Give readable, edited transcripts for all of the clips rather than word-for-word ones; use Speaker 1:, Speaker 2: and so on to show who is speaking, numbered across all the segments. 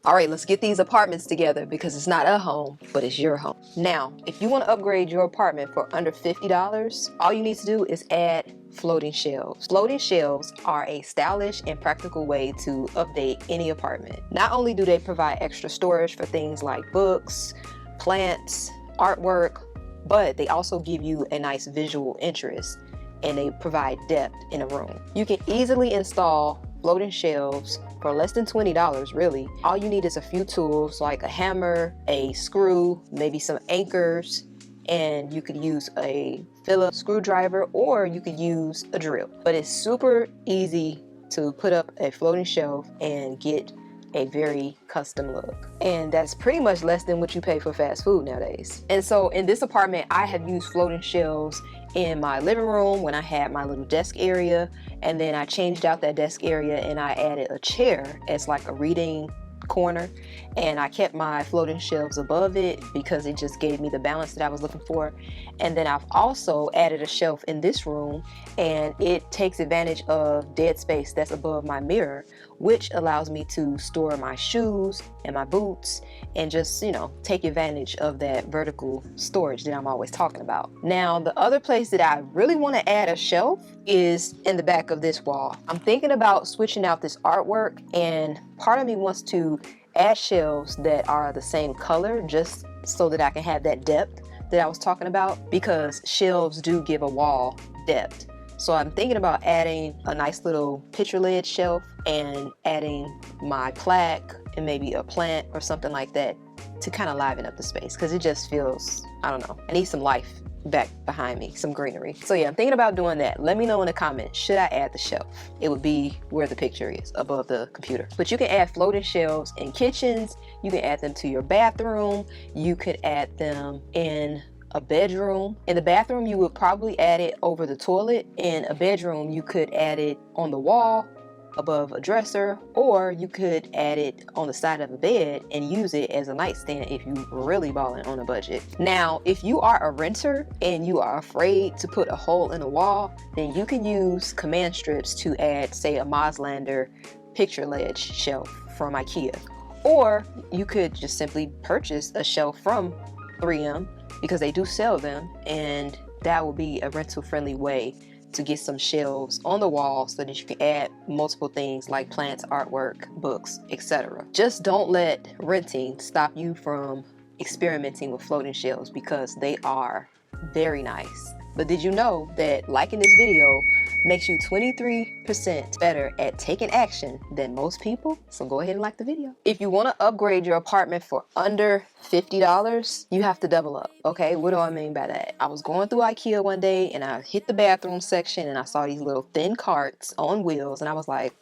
Speaker 1: All right, let's get these apartments together because it's not a home, but it's your home. Now, if you want to upgrade your apartment for under $50, all you need to do is add floating shelves. Floating shelves are a stylish and practical way to update any apartment. Not only do they provide extra storage for things like books, plants, artwork, but they also give you a nice visual interest and they provide depth in a room. You can easily install floating shelves for less than $20 really. All you need is a few tools like a hammer, a screw, maybe some anchors, and you could use a Phillips screwdriver or you could use a drill. But it's super easy to put up a floating shelf and get a very custom look. And that's pretty much less than what you pay for fast food nowadays. And so in this apartment, I have used floating shelves in my living room when I had my little desk area, and then I changed out that desk area and I added a chair as like a reading corner, and I kept my floating shelves above it because it just gave me the balance that I was looking for. And then I've also added a shelf in this room, and it takes advantage of dead space that's above my mirror, which allows me to store my shoes and my boots and just, you know, take advantage of that vertical storage that I'm always talking about. Now, the other place that I really want to add a shelf is in the back of this wall. I'm thinking about switching out this artwork, and part of me wants to add shelves that are the same color just so that I can have that depth that I was talking about, because shelves do give a wall depth. So I'm thinking about adding a nice little picture lid shelf and adding my plaque and maybe a plant or something like that to kind of liven up the space, because it just feels, I don't know, I need some life back behind me, some greenery. So yeah, I'm thinking about doing that. Let me know in the comments, should I add the shelf? It would be where the picture is, above the computer. But you can add floating shelves in kitchens, you can add them to your bathroom, you could add them in a bedroom. In the bathroom, you would probably add it over the toilet. In a bedroom, you could add it on the wall above a dresser, or you could add it on the side of a bed and use it as a nightstand if you really balling on a budget. Now, if you are a renter and you are afraid to put a hole in the wall, then you can use command strips to add, say, a Moslander picture ledge shelf from IKEA. Or you could just simply purchase a shelf from 3M, because they do sell them, and that will be a rental friendly way to get some shelves on the wall so that you can add multiple things like plants, artwork, books, etc. Just don't let renting stop you from experimenting with floating shelves, because they are very nice. But did you know that liking this video makes you 23% better at taking action than most people? So go ahead and like the video. If you want to upgrade your apartment for under $50, you have to double up. Okay, what do I mean by that? I was going through IKEA one day and I hit the bathroom section and I saw these little thin carts on wheels, and I was like,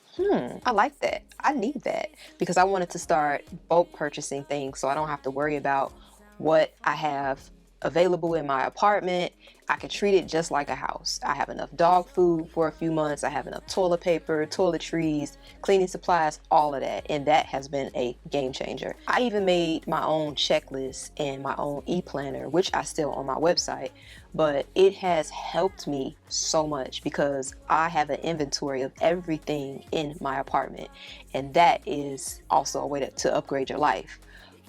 Speaker 1: I like that. I need that, because I wanted to start bulk purchasing things so I don't have to worry about what I have available in my apartment. I can treat it just like a house. I have enough dog food for a few months. I have enough toilet paper, toiletries, cleaning supplies, all of that. And that has been a game changer. I even made my own checklist and my own e-planner, which I still on my website, but it has helped me so much because I have an inventory of everything in my apartment. And that is also a way to upgrade your life.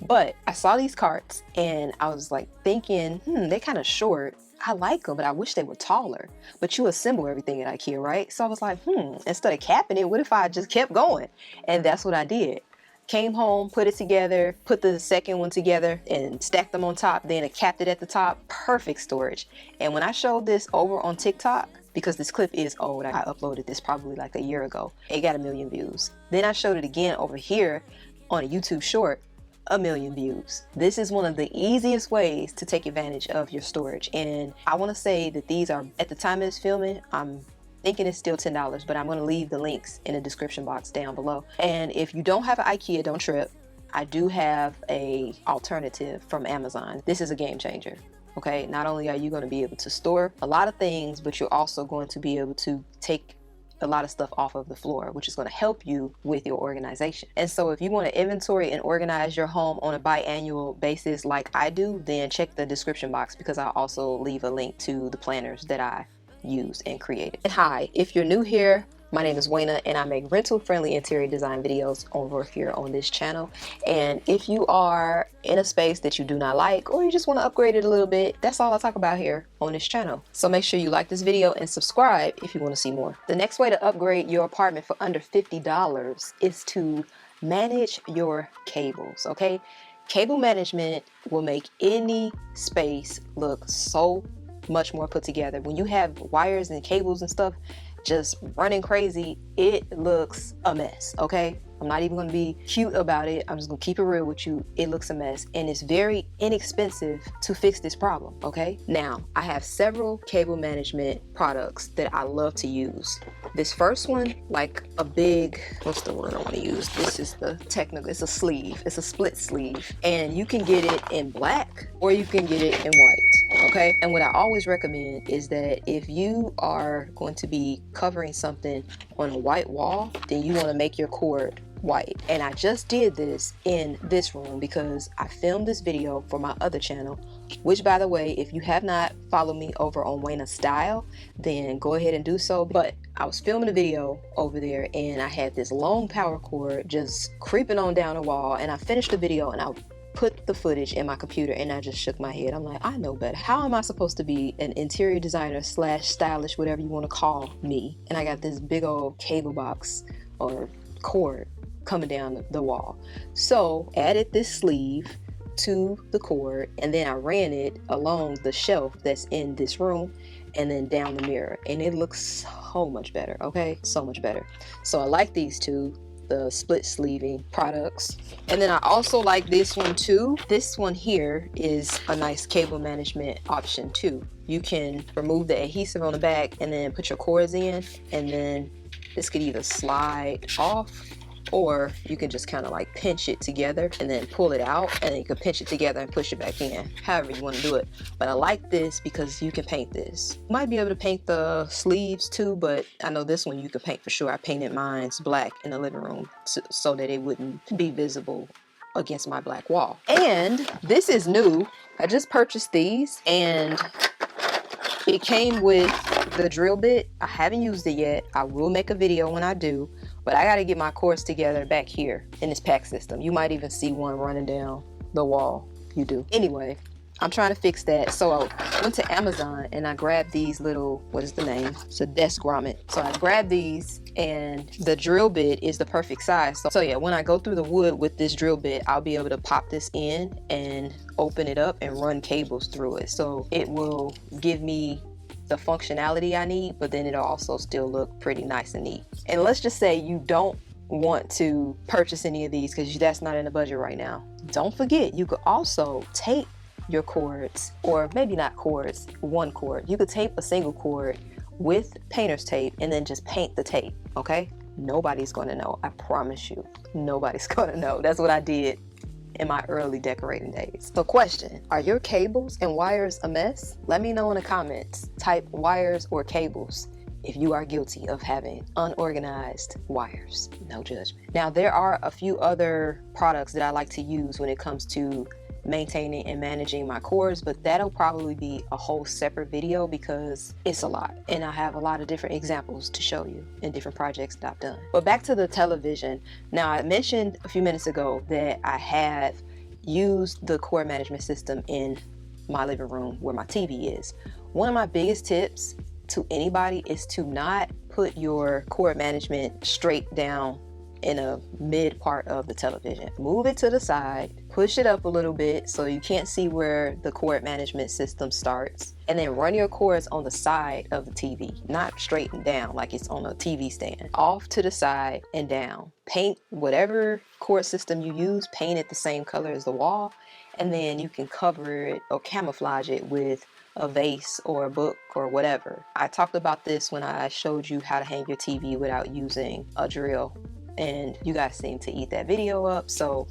Speaker 1: But I saw these carts and I was like thinking, they're kind of short. I like them, but I wish they were taller. But you assemble everything at IKEA, right? So I was like, instead of capping it, what if I just kept going? And that's what I did. Came home, put it together, put the second one together and stacked them on top. Then I capped it at the top. Perfect storage. And when I showed this over on TikTok, because this clip is old, I uploaded this probably like a year ago, it got 1 million views. Then I showed it again over here on a YouTube short, 1 million views. This is one of the easiest ways to take advantage of your storage. And I want to say that these are, at the time of this filming, I'm thinking it's still $10, but I'm going to leave the links in the description box down below. And if you don't have an IKEA, don't trip. I do have a alternative from Amazon. This is a game changer. Okay, not only are you going to be able to store a lot of things, but you're also going to be able to take a lot of stuff off of the floor, which is going to help you with your organization. And so if you want to inventory and organize your home on a biannual basis like I do, then check the description box, because I'll also leave a link to the planners that I use and created. And hi, if you're new here, My name is Wayna and I make rental-friendly interior design videos over here on this channel. And if you are in a space that you do not like, or you just want to upgrade it a little bit, that's all I talk about here on this channel. So make sure you like this video and subscribe if you want to see more. The next way to upgrade your apartment for under $50 is to manage your cables, okay? Cable management will make any space look so much more put together. When you have wires and cables and stuff just running crazy, it looks a mess, okay? I'm not even gonna be cute about it. I'm just gonna keep it real with you. It looks a mess and it's very inexpensive to fix this problem, okay? Now, I have several cable management products that I love to use. This first one, like a big, what's the word I wanna use? This is the technical, it's a sleeve. It's a split sleeve. And you can get it in black or you can get it in white, okay? And what I always recommend is that if you are going to be covering something on a white wall, then you wanna make your cord white. And I just did this in this room because I filmed this video for my other channel, which, by the way, if you have not followed me over on Wayna Style, then go ahead and do so. But I was filming a video over there and I had this long power cord just creeping on down the wall, and I finished the video and I put the footage in my computer and I just shook my head. I'm like, I know better. How am I supposed to be an interior designer slash stylish, whatever you want to call me, and I got this big old cable box or cord coming down the wall? So added this sleeve to the cord, and then I ran it along the shelf that's in this room and then down the mirror, and it looks so much better, okay? So much better. So I like these two, the split sleeving products. And then I also like this one too. This one here is a nice cable management option too. You can remove the adhesive on the back and then put your cords in, and then this could either slide off or you can just kind of like pinch it together and then pull it out, and then you can pinch it together and push it back in, however you want to do it. But I like this because you can paint this. You might be able to paint the sleeves too, but I know this one you can paint for sure. I painted mine's black in the living room so that it wouldn't be visible against my black wall. And this is new. I just purchased these and it came with the drill bit. I haven't used it yet. I will make a video when I do, but I got to get my cords together back here in this pack system. You might even see one running down the wall. You do. Anyway, I'm trying to fix that. So I went to Amazon and I grabbed these little, what is the name? It's a desk grommet. So I grabbed these, and the drill bit is the perfect size. So yeah, when I go through the wood with this drill bit, I'll be able to pop this in and open it up and run cables through it. So it will give me the functionality I need, but then it'll also still look pretty nice and neat. And let's just say you don't want to purchase any of these because that's not in the budget right now. Don't forget, you could also tape your cords, or maybe not cords, one cord. You could tape a single cord with painter's tape and then just paint the tape, okay? Nobody's gonna know, I promise you. Nobody's gonna know. That's what I did in my early decorating days. So question, are your cables and wires a mess? Let me know in the comments. Type wires or cables if you are guilty of having unorganized wires. No judgment. Now there are a few other products that I like to use when it comes to maintaining and managing my cords, but that'll probably be a whole separate video because it's a lot and I have a lot of different examples to show you in different projects that I've done. But back to the television. Now I mentioned a few minutes ago that I have used the cord management system in my living room where my TV is. One of my biggest tips to anybody is to not put your cord management straight down in a mid part of the television. Move it to the side, push it up a little bit so you can't see where the cord management system starts, and then run your cords on the side of the TV, not straight and down like it's on a TV stand. Off to the side and down. Paint whatever cord system you use, paint it the same color as the wall, and then you can cover it or camouflage it with a vase or a book or whatever. I talked about this when I showed you how to hang your TV without using a drill, and you guys seem to eat that video up. So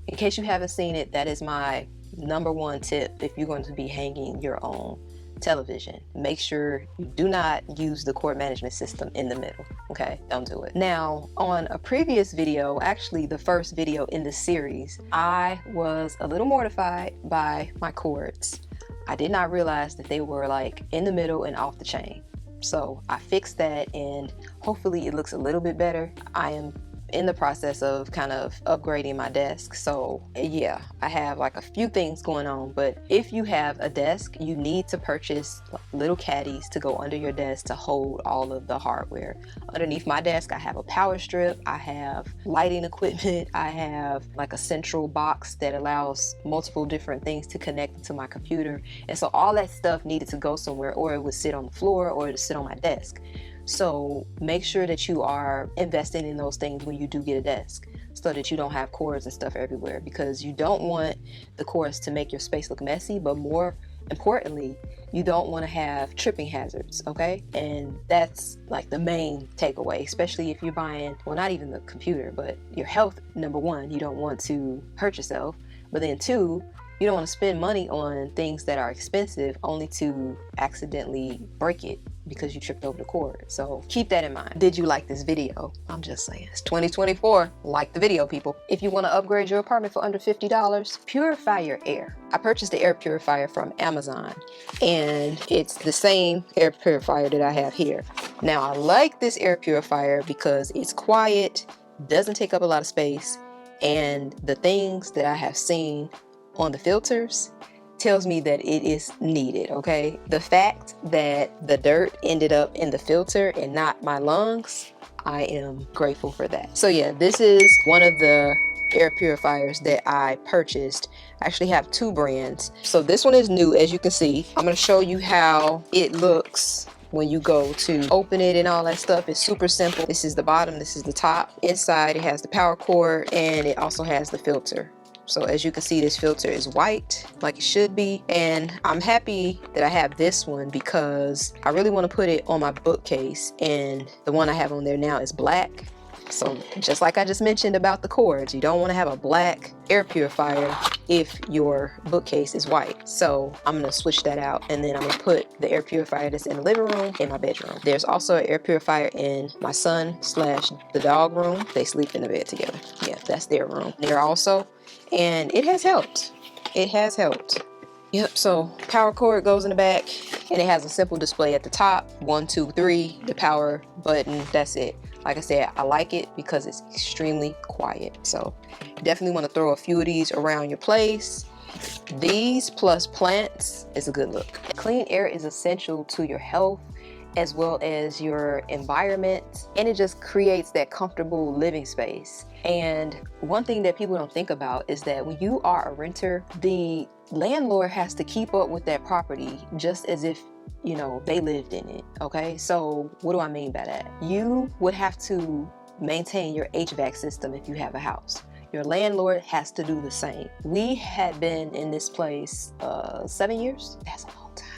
Speaker 1: in case you haven't seen it, that is my #1 tip if you're going to be hanging your own television. Make sure you do not use the cord management system in the middle, okay? Don't do it. Now, on a previous video, actually the first video in the series, I was a little mortified by my cords. I did not realize that they were like in the middle and off the chain. So I fixed that, and hopefully it looks a little bit better. I am in the process of kind of upgrading my desk. So yeah, I have like a few things going on, but if you have a desk, you need to purchase little caddies to go under your desk to hold all of the hardware. Underneath my desk, I have a power strip, I have lighting equipment, I have like a central box that allows multiple different things to connect to my computer. And so all that stuff needed to go somewhere, or it would sit on the floor or it would sit on my desk. So make sure that you are investing in those things when you do get a desk, so that you don't have cords and stuff everywhere, because you don't want the cords to make your space look messy, but more importantly, you don't want to have tripping hazards, okay? And that's like the main takeaway, especially if you're buying, well, not even the computer, but your health. Number one, you don't want to hurt yourself, but then two, you don't want to spend money on things that are expensive only to accidentally break it because you tripped over the cord. So keep that in mind. Did you like this video? I'm just saying, it's 2024. Like the video, people. If you want to upgrade your apartment for under $50, purify your air. I purchased the air purifier from Amazon, and it's the same air purifier that I have here. Now, I like this air purifier because it's quiet, doesn't take up a lot of space, and the things that I have seen on the filters tells me that it is needed, okay? The fact that the dirt ended up in the filter and not my lungs, I am grateful for that. So yeah, this is one of the air purifiers that I purchased. I actually have two brands. So this one is new, as you can see. I'm gonna show you how it looks when you go to open it and all that stuff. It's super simple. This is the bottom, this is the top. Inside it has the power cord, and it also has the filter. So as you can see, this filter is white like it should be, and I'm happy that I have this one because I really want to put it on my bookcase, and the one I have on there now is black. So just like I just mentioned about the cords, you don't want to have a black air purifier if your bookcase is white. So I'm going to switch that out, and then I'm going to put the air purifier that's in the living room in my bedroom. There's also an air purifier in my son / the dog room. They sleep in the bed together. Yeah, that's their room there also. And it has helped. It has helped. Yep, so power cord goes in the back, and it has a simple display at the top. 1, 2, 3, the power button, that's it. Like I said, I like it because it's extremely quiet. So definitely want to throw a few of these around your place. These plus plants is a good look. Clean air is essential to your health as well as your environment, and it just creates that comfortable living space. And one thing that people don't think about is that when you are a renter, the landlord has to keep up with that property just as if, you know, they lived in it, okay? So what do I mean by that? You would have to maintain your HVAC system if you have a house. Your landlord has to do the same. We had been in this place 7 years. That's a long time.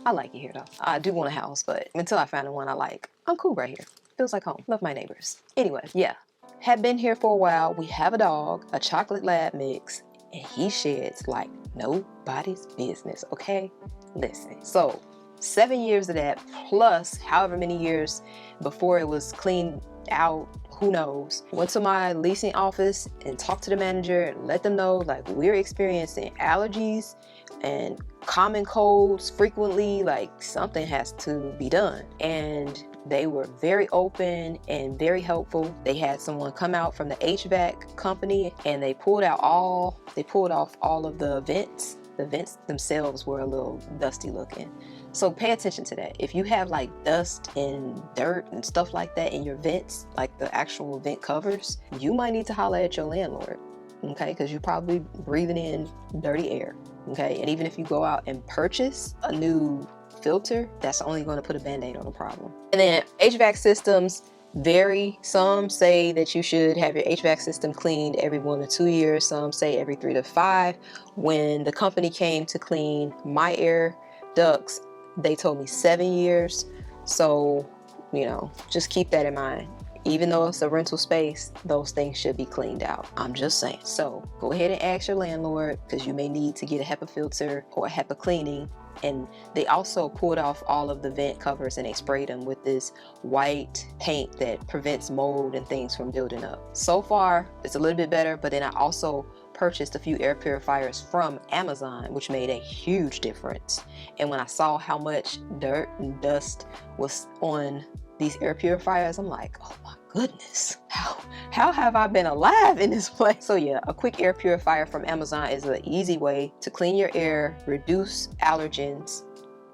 Speaker 1: I like it here though. I do want a house, but until I find the one I like, I'm cool right here. Feels like home. Love my neighbors. Anyway, yeah. Had been here for a while. We have a dog, a chocolate lab mix, and he sheds like nobody's business, okay? Listen, so 7 years of that, plus however many years before it was cleaned out, who knows. Went to my leasing office and talked to the manager and let them know like we're experiencing allergies and common colds frequently, like something has to be done. And they were very open and very helpful. They had someone come out from the HVAC company, and they pulled off all of the vents. The vents themselves were a little dusty looking. So pay attention to that. If you have like dust and dirt and stuff like that in your vents, like the actual vent covers, you might need to holler at your landlord, okay? Because you're probably breathing in dirty air, okay? And even if you go out and purchase a new filter, that's only going to put a band-aid on the problem. And then HVAC systems vary. Some say that you should have your HVAC system cleaned every 1 to 2 years. Some say every 3 to 5. When the company came to clean my air ducts, they told me 7 years. So, you know, just keep that in mind. Even though it's a rental space, those things should be cleaned out. I'm just saying. So go ahead and ask your landlord, because you may need to get a HEPA filter or a HEPA cleaning. And they also pulled off all of the vent covers and they sprayed them with this white paint that prevents mold and things from building up. So far, it's a little bit better, but then I also purchased a few air purifiers from Amazon, which made a huge difference. And when I saw how much dirt and dust was on these air purifiers, I'm like, oh my goodness, how have I been alive in this place? So yeah, a quick air purifier from Amazon is an easy way to clean your air, reduce allergens,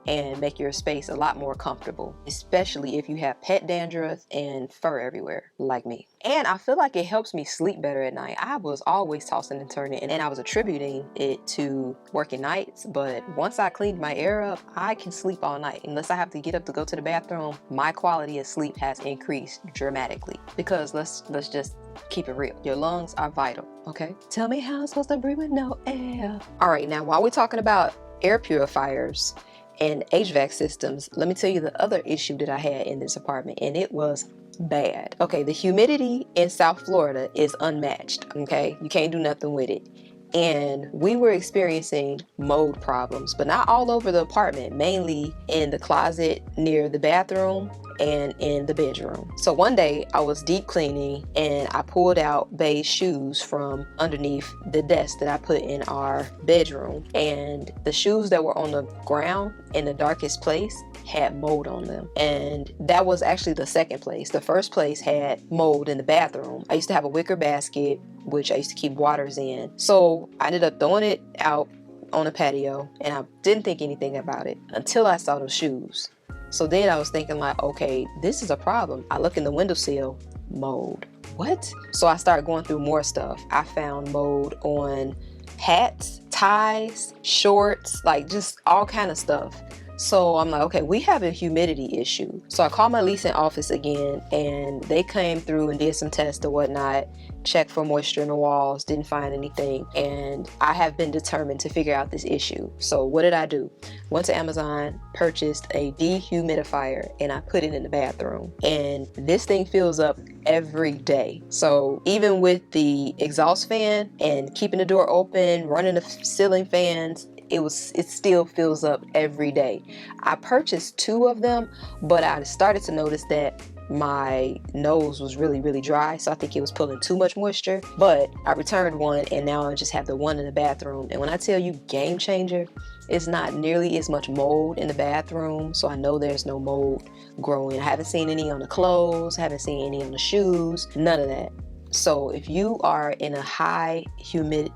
Speaker 1: and make your space a lot more comfortable, especially if you have pet dandruff and fur everywhere like me. And I feel like it helps me sleep better at night. I was always tossing and turning, and I was attributing it to working nights, but once I cleaned my air up, I can sleep all night. Unless I have to get up to go to the bathroom, my quality of sleep has increased dramatically. Because let's just keep it real. Your lungs are vital, okay? Tell me how I'm supposed to breathe with no air. All right, now while we're talking about air purifiers and HVAC systems, let me tell you the other issue that I had in this apartment, and it was bad. Okay, the humidity in South Florida is unmatched, okay? You can't do nothing with it. And we were experiencing mold problems, but not all over the apartment, mainly in the closet near the bathroom and in the bedroom. So one day I was deep cleaning and I pulled out beige shoes from underneath the desk that I put in our bedroom, and the shoes that were on the ground in the darkest place had mold on them. And that was actually the second place. The first place had mold in the bathroom. I used to have a wicker basket which I used to keep waters in. So I ended up throwing it out on a patio, and I didn't think anything about it until I saw those shoes. So then I was thinking like, okay, this is a problem. I look in the windowsill, mold. What? So I started going through more stuff. I found mold on hats, ties, shorts, like just all kind of stuff. So I'm like, okay, we have a humidity issue. So I called my leasing office again, and they came through and did some tests or whatnot, checked for moisture in the walls, didn't find anything. And I have been determined to figure out this issue. So what did I do? Went to Amazon, purchased a dehumidifier, and I put it in the bathroom. And this thing fills up every day. So even with the exhaust fan and keeping the door open, running the ceiling fans, it still fills up every day. I purchased 2 of them, but I started to notice that my nose was really dry, so I think it was pulling too much moisture. But I returned one, and now I just have the one in the bathroom. And when I tell you game changer, it's not nearly as much mold in the bathroom, so I know there's no mold growing. I haven't seen any on the clothes, haven't seen any on the shoes, none of that. So if you are in a high humid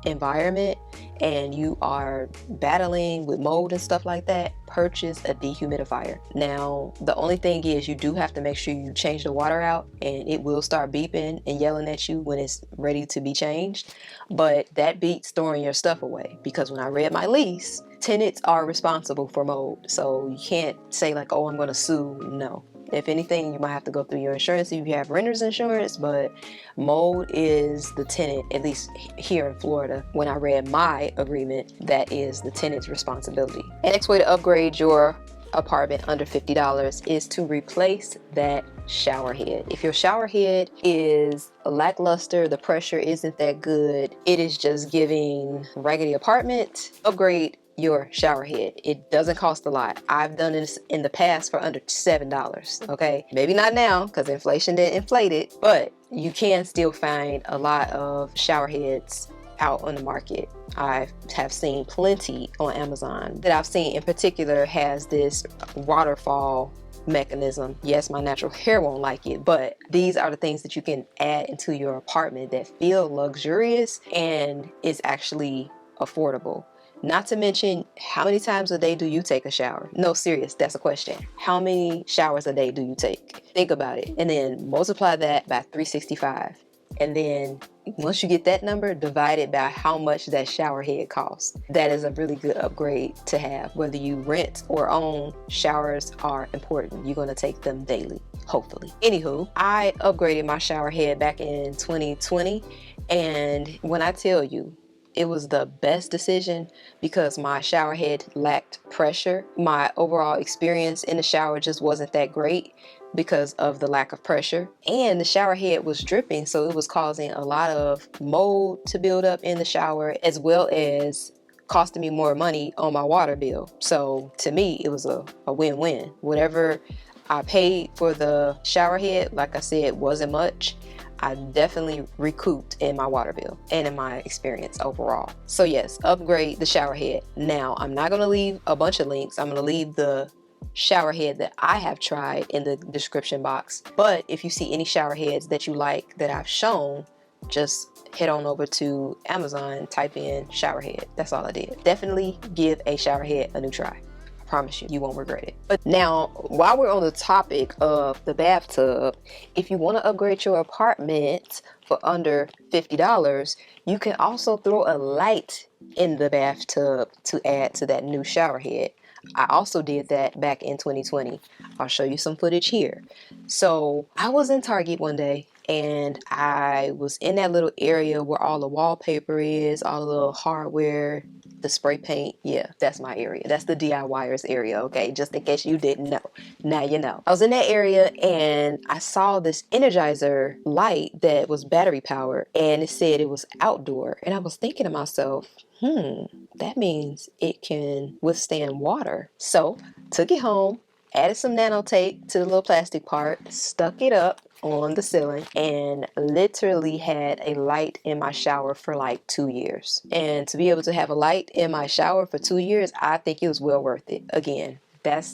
Speaker 1: environment and you are battling with mold and stuff like that, purchase a dehumidifier. Now, the only thing is you do have to make sure you change the water out, and it will start beeping and yelling at you when it's ready to be changed. But that beats storing your stuff away, because when I read my lease, tenants are responsible for mold. So you can't say like, oh, I'm going to sue. No. If anything, you might have to go through your insurance if you have renter's insurance, but mold is the tenant, at least here in Florida. When I read my agreement, that is the tenant's responsibility. And next way to upgrade your apartment under $50 is to replace that shower head. If your shower head is lackluster, the pressure isn't that good, it is just giving raggedy apartment, upgrade your shower head. It doesn't cost a lot. I've done this in the past for under $7, okay? Maybe not now because inflation didn't inflate it, but you can still find a lot of shower heads out on the market. I have seen plenty on Amazon that I've seen in particular has this waterfall mechanism. Yes, my natural hair won't like it, but these are the things that you can add into your apartment that feel luxurious and is actually affordable. Not to mention, how many times a day do you take a shower? No, serious, that's a question. How many showers a day do you take? Think about it. And then multiply that by 365. And then once you get that number, divide it by how much that shower head costs. That is a really good upgrade to have. Whether you rent or own, showers are important. You're going to take them daily, hopefully. Anywho, I upgraded my shower head back in 2020. And when I tell you, it was the best decision because my shower head lacked pressure. My overall experience in the shower just wasn't that great because of the lack of pressure. And the shower head was dripping, so it was causing a lot of mold to build up in the shower, as well as costing me more money on my water bill. So to me, it was a win-win. Whatever I paid for the shower head, like I said, wasn't much. I definitely recouped in my water bill and in my experience overall. So yes, upgrade the shower head. Now, I'm not gonna leave a bunch of links. I'm gonna leave the shower head that I have tried in the description box. But if you see any shower heads that you like that I've shown, just head on over to Amazon, type in shower head. That's all I did. Definitely give a shower head a new try. I promise you, you won't regret it. But now, while we're on the topic of the bathtub, if you want to upgrade your apartment for under $50, you can also throw a light in the bathtub to add to that new shower head. I also did that back in 2020. I'll show you some footage here. So I was in Target one day and I was in that little area where all the wallpaper is, all the little hardware, the spray paint. Yeah, that's my area. That's the DIYers area, okay? Just in case you didn't know. Now you know. I was in that area and I saw this Energizer light that was battery powered and it said it was outdoor. And I was thinking to myself, that means it can withstand water. So took it home, added some nano tape to the little plastic part, stuck it up on the ceiling, and literally had a light in my shower for like 2 years. And to be able to have a light in my shower for 2 years, I think it was well worth it. Again,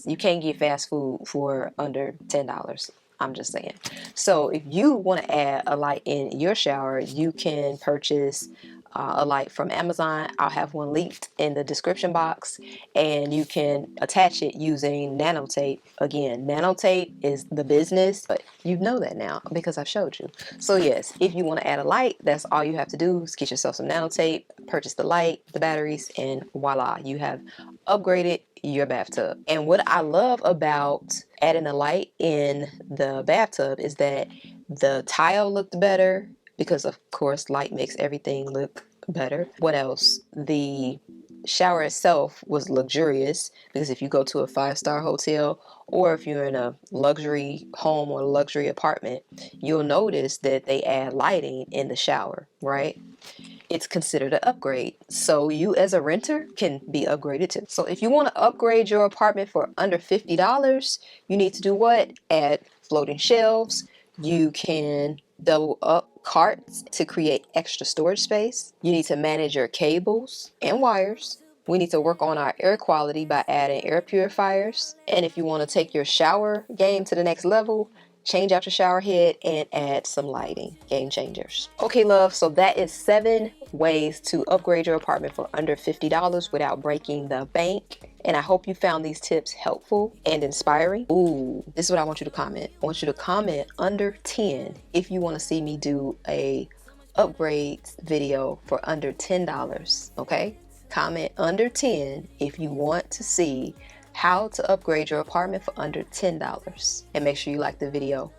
Speaker 1: you can't get fast food for under $10. I'm just saying. So if you want to add a light in your shower, you can purchase a light from Amazon. I'll have one linked in the description box, and you can attach it using nano tape. Again, nano tape is the business, but you know that now because I've showed you. So yes, if you want to add a light, that's all you have to do is get yourself some nano tape, purchase the light, the batteries, and voila, you have upgraded your bathtub. And what I love about adding a light in the bathtub is that the tile looked better, because of course light makes everything look better. What else? The shower itself was luxurious, because if you go to a 5-star hotel or if you're in a luxury home or luxury apartment, you'll notice that they add lighting in the shower, right? It's considered an upgrade. So you as a renter can be upgraded too. So if you want to upgrade your apartment for under $50, you need to do what? Add floating shelves. You can double up carts to create extra storage space. You need to manage your cables and wires. We need to work on our air quality by adding air purifiers. And if you want to take your shower game to the next level, change out your shower head and add some lighting. Game changers. Okay, love, so that is 7 ways to upgrade your apartment for under $50 without breaking the bank. And I hope you found these tips helpful and inspiring. Ooh, this is what I want you to comment. I want you to comment under 10 if you want to see me do a upgrade video for under $10, okay? Comment under 10 if you want to see how to upgrade your apartment for under $10. And make sure you like the video